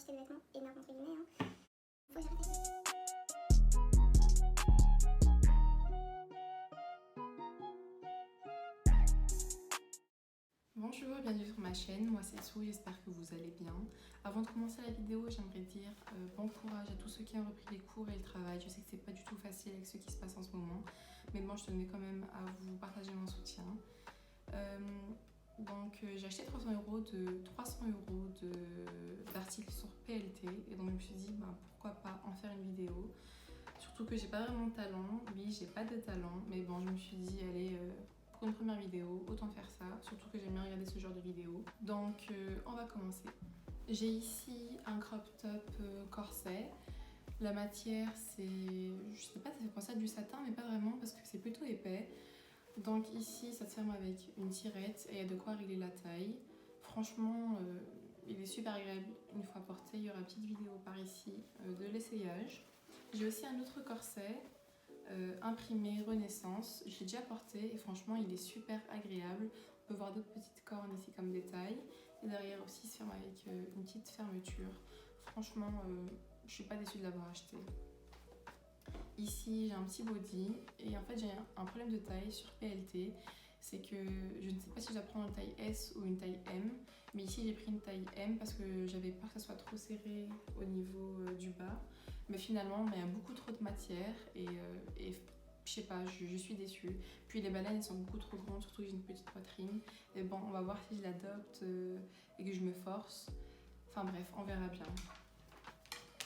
quantité de vêtements énorme entre guillemets. Hein. Faut que j'arrête avec ça. Bonjour, bienvenue sur ma chaîne, moi c'est Sou, j'espère que vous allez bien. Avant de commencer la vidéo, j'aimerais dire bon courage à tous ceux qui ont repris les cours et le travail. Je sais que c'est pas du tout facile avec ce qui se passe en ce moment, mais bon, je tenais quand même à vous partager mon soutien. J'ai acheté 300 euros d'articles sur PLT et donc je me suis dit pourquoi pas en faire une vidéo. Surtout que j'ai pas vraiment de talent, oui j'ai pas de talent, mais bon je me suis dit allez pour une première vidéo, autant faire ça, surtout que j'aime bien regarder ce genre de vidéos. Donc on va commencer. J'ai ici un crop top corset. La matière c'est, je sais pas, ça fait penser à du satin mais pas vraiment parce que c'est plutôt épais. Donc ici ça se ferme avec une tirette et il y a de quoi régler la taille. Franchement il est super agréable une fois porté. Il y aura une petite vidéo par ici de l'essayage. J'ai aussi un autre corset imprimé Renaissance, je l'ai déjà porté et franchement il est super agréable. On peut voir d'autres petites cornes ici comme détail et derrière aussi il se ferme avec une petite fermeture. Franchement je suis pas déçue de l'avoir acheté. Ici j'ai un petit body et en fait j'ai un problème de taille sur PLT. C'est que je ne sais pas si je dois prendre une taille S ou une taille M, mais ici j'ai pris une taille M parce que j'avais peur que ça soit trop serré au niveau du bas. Mais finalement il y a beaucoup trop de matière et je sais pas, je suis déçue. Puis les baleines elles sont beaucoup trop grandes, surtout que j'ai une petite poitrine. Et bon, on va voir si je l'adopte et que je me force. Enfin bref, on verra bien.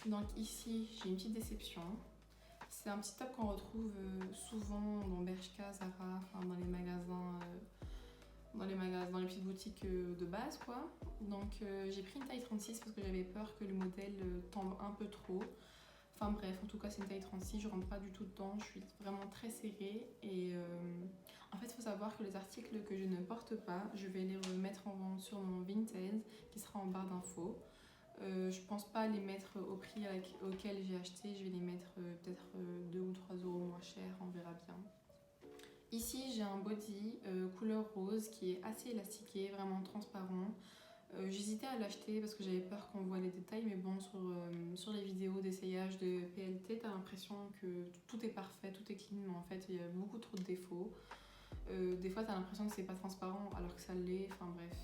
Donc ici j'ai une petite déception. C'est un petit top qu'on retrouve souvent dans Bershka, Zara, enfin dans les magasins, dans les petites boutiques de base quoi. Donc j'ai pris une taille 36 parce que j'avais peur que le modèle tombe un peu trop. Enfin bref, en tout cas c'est une taille 36, je rentre pas du tout dedans, je suis vraiment très serrée. Et en fait il faut savoir que les articles que je ne porte pas, je vais les remettre en vente sur mon Vinted qui sera en barre d'infos. Je pense pas les mettre au prix auquel j'ai acheté, je vais les mettre peut-être 2 ou 3 euros moins cher, on verra bien. Ici j'ai un body couleur rose qui est assez élastiqué, vraiment transparent. J'hésitais à l'acheter parce que j'avais peur qu'on voit les détails, mais bon sur les vidéos d'essayage de PLT t'as l'impression que tout est parfait, tout est clean, mais en fait il y a beaucoup trop de défauts. Des fois t'as l'impression que c'est pas transparent alors que ça l'est, enfin bref.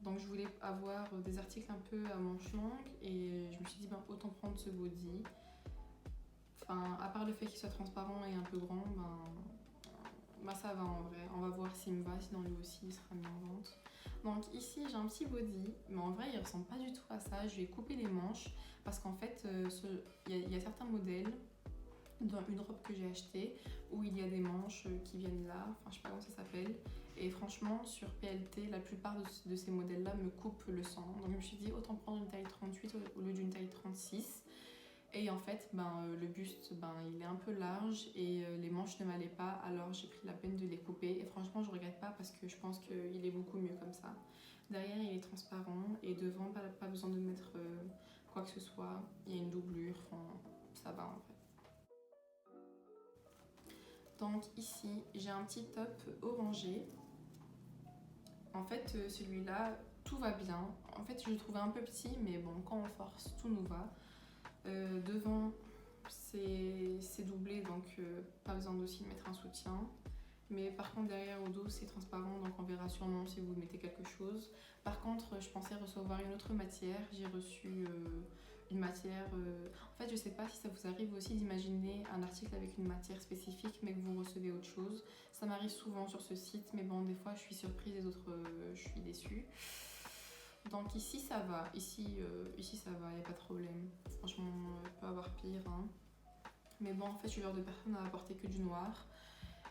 Donc je voulais avoir des articles un peu à manches longues et je me suis dit autant prendre ce body. Enfin, à part le fait qu'il soit transparent et un peu grand, ça va en vrai. On va voir s'il me va, sinon lui aussi il sera mis en vente. Donc ici j'ai un petit body, mais en vrai il ressemble pas du tout à ça. Je vais couper les manches parce qu'en fait il y a certains modèles dans une robe que j'ai achetée où il y a des manches qui viennent là, enfin je sais pas comment ça s'appelle, et franchement sur PLT la plupart de ces modèles là me coupent le sang, donc je me suis dit autant prendre une taille 38 au lieu d'une taille 36. Et en fait le buste il est un peu large et les manches ne m'allaient pas, alors j'ai pris la peine de les couper et franchement je regrette pas parce que je pense qu'il est beaucoup mieux comme ça. Derrière il est transparent et devant pas besoin de mettre quoi que ce soit, il y a une doublure, enfin, ça va en fait. Donc ici j'ai un petit top orangé. En fait celui-là tout va bien. En fait je le trouvais un peu petit mais bon quand on force tout nous va. Devant c'est doublé donc pas besoin aussi de mettre un soutien. Mais par contre derrière au dos c'est transparent donc on verra sûrement si vous mettez quelque chose. Par contre je pensais recevoir une autre matière. J'ai reçu une matière... En fait je sais pas si ça vous arrive aussi d'imaginer un article avec une matière spécifique mais que vous recevez autre chose. Ça m'arrive souvent sur ce site mais bon des fois je suis surprise et d'autres je suis déçue. Donc ici ça va, ici ça va, il n'y a pas de problème. Franchement il peut avoir pire hein. Mais bon en fait je suis le genre de personne à apporter que du noir.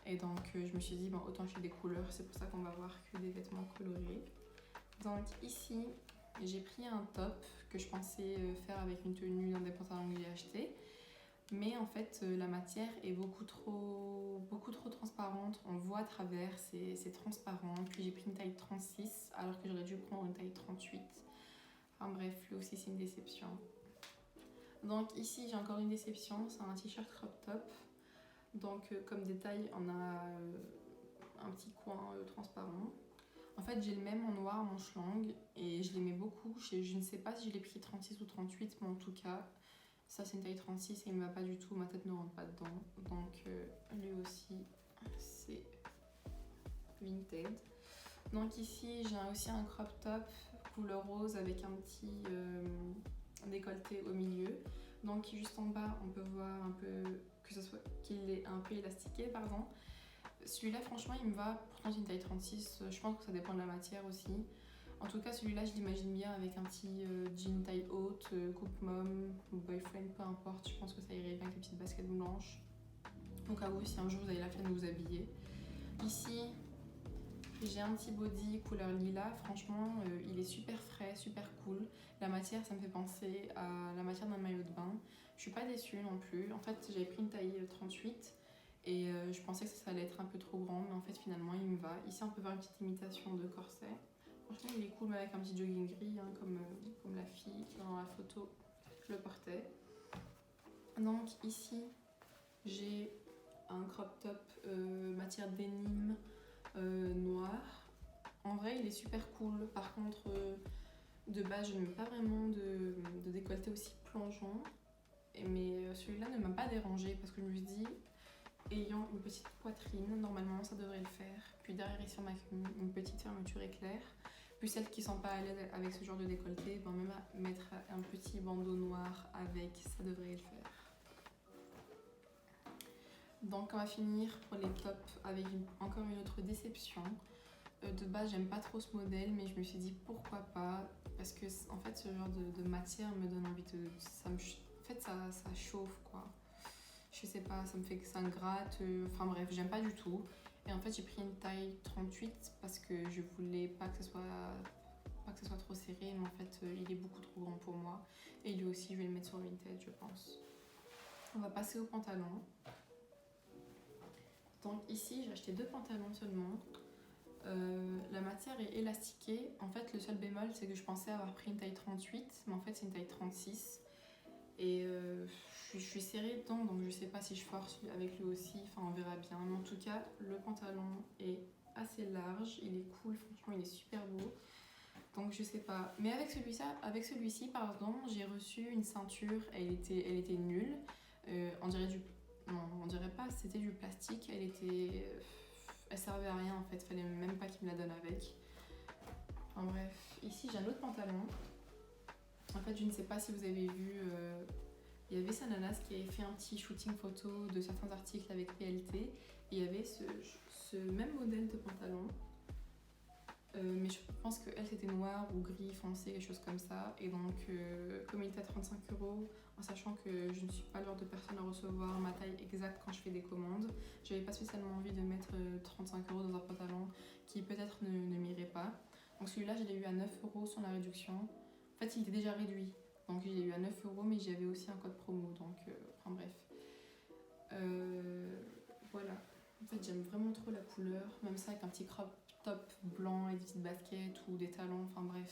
Et donc je me suis dit autant acheter des couleurs, c'est pour ça qu'on va voir que des vêtements colorés. Donc ici j'ai pris un top que je pensais faire avec une tenue dans des pantalons que j'ai acheté. Mais en fait la matière est beaucoup trop transparente, on voit à travers, c'est transparent. Puis j'ai pris une taille 36 alors que j'aurais dû prendre une taille 38. Enfin bref, lui aussi c'est une déception. Donc ici j'ai encore une déception, c'est un t-shirt crop top. Donc comme détail on a un petit coin transparent. En fait, j'ai le même en noir manche longue et je l'aimais beaucoup. Je ne sais pas si je l'ai pris 36 ou 38, mais en tout cas, ça c'est une taille 36 et il me va pas du tout, ma tête ne rentre pas dedans. Donc lui aussi, c'est Vinted. Donc ici, j'ai aussi un crop top couleur rose avec un petit décolleté au milieu. Donc juste en bas, on peut voir un peu qu'il est un peu élastiqué, pardon. Celui-là, franchement, il me va. Pourtant, c'est une taille 36. Je pense que ça dépend de la matière aussi. En tout cas, celui-là, je l'imagine bien avec un petit jean taille haute, coupe mom, ou boyfriend, peu importe. Je pense que ça irait bien avec les petites baskets blanches. Au cas où, si un jour vous avez la flemme de vous habiller. Ici, j'ai un petit body couleur lilas. Franchement, il est super frais, super cool. La matière, ça me fait penser à la matière d'un maillot de bain. Je suis pas déçue non plus. En fait, j'avais pris une taille 38. Et je pensais que ça allait être un peu trop grand, mais en fait finalement il me va. Ici on peut voir une petite imitation de corset. Franchement il est cool, mais avec un petit jogging gris, hein, comme la fille dans la photo je le portais. Donc ici j'ai un crop top matière denim noir. En vrai il est super cool. Par contre de base je n'aime pas vraiment de décolleté aussi plongeant. Mais celui-là ne m'a pas dérangé parce que je me suis dit, ayant une petite poitrine, normalement ça devrait le faire. Puis derrière ici on a une petite fermeture éclair. Puis celles qui sont pas à l'aise avec ce genre de décolleté, ben même à mettre un petit bandeau noir avec, ça devrait le faire. Donc on va finir pour les tops avec encore une autre déception. De base j'aime pas trop ce modèle, mais je me suis dit pourquoi pas, parce que en fait ce genre de matière me donne envie de... En fait ça chauffe quoi. Je sais pas, ça me fait que ça me gratte, enfin bref, j'aime pas du tout. Et en fait, j'ai pris une taille 38 parce que je voulais pas que ce soit trop serré, mais en fait, il est beaucoup trop grand pour moi. Et lui aussi, je vais le mettre sur Vinted, je pense. On va passer aux pantalons. Donc ici, j'ai acheté 2 pantalons seulement. La matière est élastiquée. En fait, le seul bémol, c'est que je pensais avoir pris une taille 38, mais en fait, c'est une taille 36. Et je suis serrée dedans, donc je sais pas si je force avec lui aussi, enfin on verra bien. Mais en tout cas, le pantalon est assez large, il est cool, franchement il est super beau. Donc je sais pas. Mais avec celui-ci, pardon, j'ai reçu une ceinture, elle était nulle. On dirait non, on dirait pas, c'était du plastique, elle servait à rien en fait, fallait même pas qu'il me la donne avec. Enfin bref, ici j'ai un autre pantalon. En fait, je ne sais pas si vous avez vu, il y avait Sananas qui avait fait un petit shooting photo de certains articles avec PLT. Et il y avait ce même modèle de pantalon. Mais je pense qu'elle c'était noir ou gris foncé, quelque chose comme ça. Et donc, comme il était à 35€, en sachant que je ne suis pas le genre de personne à recevoir ma taille exacte quand je fais des commandes, j'avais pas spécialement envie de mettre 35€ dans un pantalon qui peut-être ne m'irait pas. Donc celui-là, je l'ai eu à 9€ sans la réduction. En fait, il était déjà réduit. Donc, je l'ai eu à 9€, mais j'avais aussi un code promo. Donc, enfin bref. Voilà. En fait, j'aime vraiment trop la couleur. Même ça avec un petit crop top blanc et des petites baskets ou des talons. Enfin bref.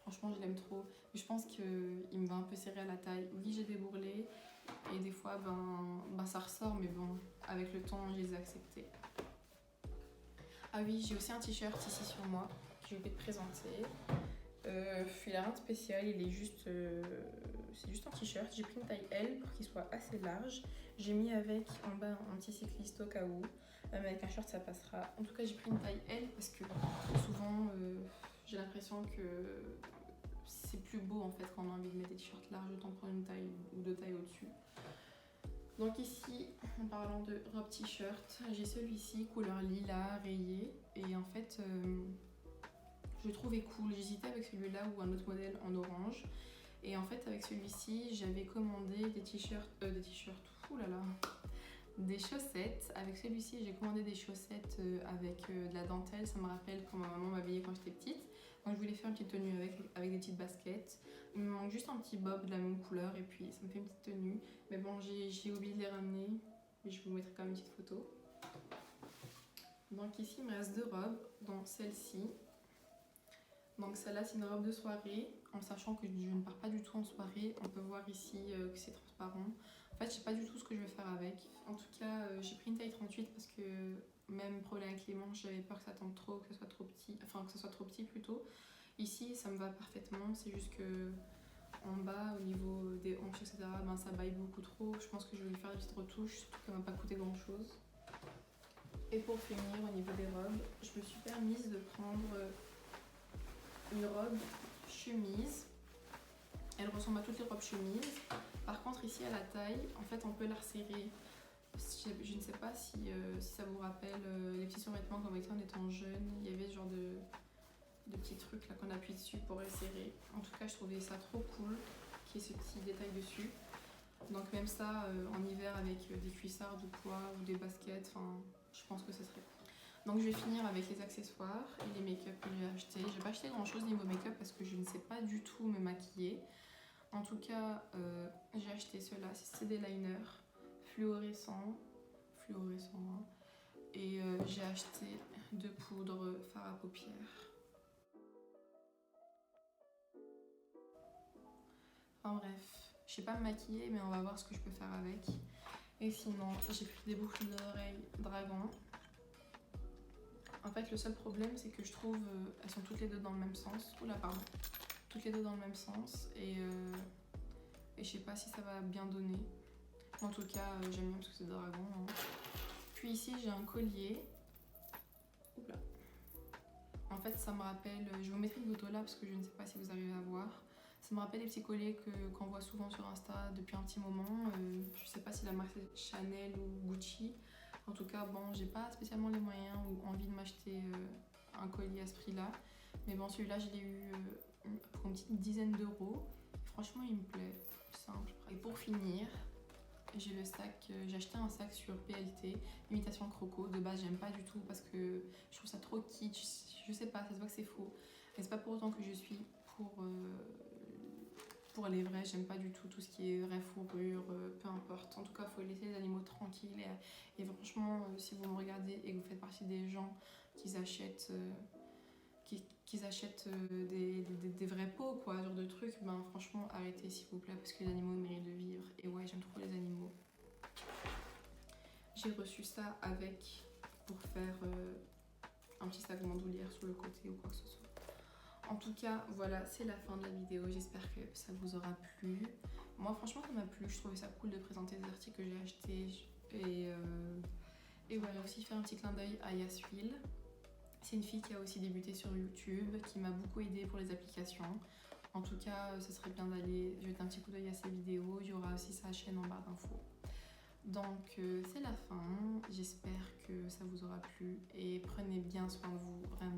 Franchement, je l'aime trop. Mais je pense qu'il me va un peu serrer à la taille. Oui, j'ai des bourrelets. Et des fois, ben ça ressort. Mais bon, avec le temps, je les ai acceptés. Ah oui, j'ai aussi un t-shirt ici sur moi que je vais te présenter. Il a rien de spécial, il est juste, c'est juste un t-shirt. J'ai pris une taille L pour qu'il soit assez large. J'ai mis avec en bas un petit cycliste au cas où. Mais avec un short ça passera. En tout cas j'ai pris une taille L parce que souvent j'ai l'impression que c'est plus beau en fait quand on a envie de mettre des t-shirts larges, autant prendre une taille ou 2 tailles au-dessus. Donc ici, en parlant de robe t-shirt, j'ai celui-ci couleur lilas rayé et en fait je le trouvais cool. J'hésitais avec celui-là ou un autre modèle en orange. Et en fait, avec celui-ci, j'avais commandé des t-shirts, oulala, des chaussettes. Avec celui-ci, j'ai commandé des chaussettes avec de la dentelle. Ça me rappelle quand ma maman m'habillait quand j'étais petite. Donc je voulais faire une petite tenue avec des petites baskets. Il me manque juste un petit bob de la même couleur et puis ça me fait une petite tenue. Mais bon, j'ai oublié de les ramener. Mais je vous mettrai quand même une petite photo. Donc ici, il me reste 2 robes, dont celle-ci. Donc celle-là c'est une robe de soirée, en sachant que je ne pars pas du tout en soirée. On peut voir ici que c'est transparent. En fait je sais pas du tout ce que je vais faire avec. En tout cas j'ai pris une taille 38 parce que même problème avec les manches, j'avais peur que ça tombe trop, que ça soit trop petit, enfin que ça soit trop petit plutôt. Ici ça me va parfaitement, c'est juste que en bas au niveau des hanches etc, ben, ça baille beaucoup trop. Je pense que je vais lui faire des petites retouches, surtout qu'elle m'a pas coûté grand chose. Et pour finir au niveau des robes, je me suis permise de prendre une robe chemise. Elle ressemble à toutes les robes chemises. Par contre ici à la taille, en fait on peut la resserrer. Je ne sais pas si ça vous rappelle les petits survêtements qu'on mettait en étant jeune. Il y avait ce genre de petits trucs là qu'on appuie dessus pour resserrer. En tout cas je trouvais ça trop cool qu'il y ait ce petit détail dessus. Donc même ça en hiver avec des cuissards de poids ou des baskets, je pense que ce serait cool. Donc je vais finir avec les accessoires et les make-up que j'ai achetés. J'ai pas acheté grand chose niveau make-up parce que je ne sais pas du tout me maquiller. En tout cas j'ai acheté ceux-là, c'est des liners fluorescents hein. Et j'ai acheté 2 poudres fard à paupières. Enfin bref, je sais pas me maquiller mais on va voir ce que je peux faire avec. Et sinon j'ai pris des boucles d'oreilles dragon. En fait le seul problème c'est que je trouve elles sont toutes les deux dans le même sens. Oula pardon. Toutes les deux dans le même sens et je sais pas si ça va bien donner. En tout cas j'aime bien parce que c'est dragon hein. Puis ici j'ai un collier. Oula. En fait ça me rappelle, je vous mettrai une photo là parce que je ne sais pas si vous arrivez à voir. Ça me rappelle les petits colliers qu'on voit souvent sur Insta depuis un petit moment. Je sais pas si la marque c'est Chanel ou Gucci. En tout cas bon j'ai pas spécialement les moyens ou envie de m'acheter un collier à ce prix là. Mais bon celui-là je l'ai eu pour une petite dizaine d'euros. Franchement il me plaît, simple. Et pour finir, j'ai le sac, j'ai acheté un sac sur PLT, imitation croco. De base j'aime pas du tout parce que je trouve ça trop kitsch, je sais pas, ça se voit que c'est faux. Mais c'est pas pour autant que je suis pour les vrais, j'aime pas du tout ce qui est vraie fourrure, peu importe. En tout cas faut laisser les animaux tranquilles et franchement si vous me regardez et que vous faites partie des gens qui achètent des vrais pots, quoi, genre de trucs, ben franchement arrêtez s'il vous plaît parce que les animaux méritent de vivre. Et ouais, j'aime trop les animaux. J'ai reçu ça avec pour faire un petit sac bandoulière sur le côté ou quoi que ce soit. En tout cas, voilà, c'est la fin de la vidéo. J'espère que ça vous aura plu. Moi, franchement, ça m'a plu. Je trouvais ça cool de présenter des articles que j'ai achetés. Et voilà, aussi faire un petit clin d'œil à Yaswil. C'est une fille qui a aussi débuté sur YouTube, qui m'a beaucoup aidée pour les applications. En tout cas, ce serait bien d'aller jeter un petit coup d'œil à ses vidéos. Il y aura aussi sa chaîne en barre d'infos. Donc c'est la fin. J'espère que ça vous aura plu et prenez bien soin de vous, vraiment.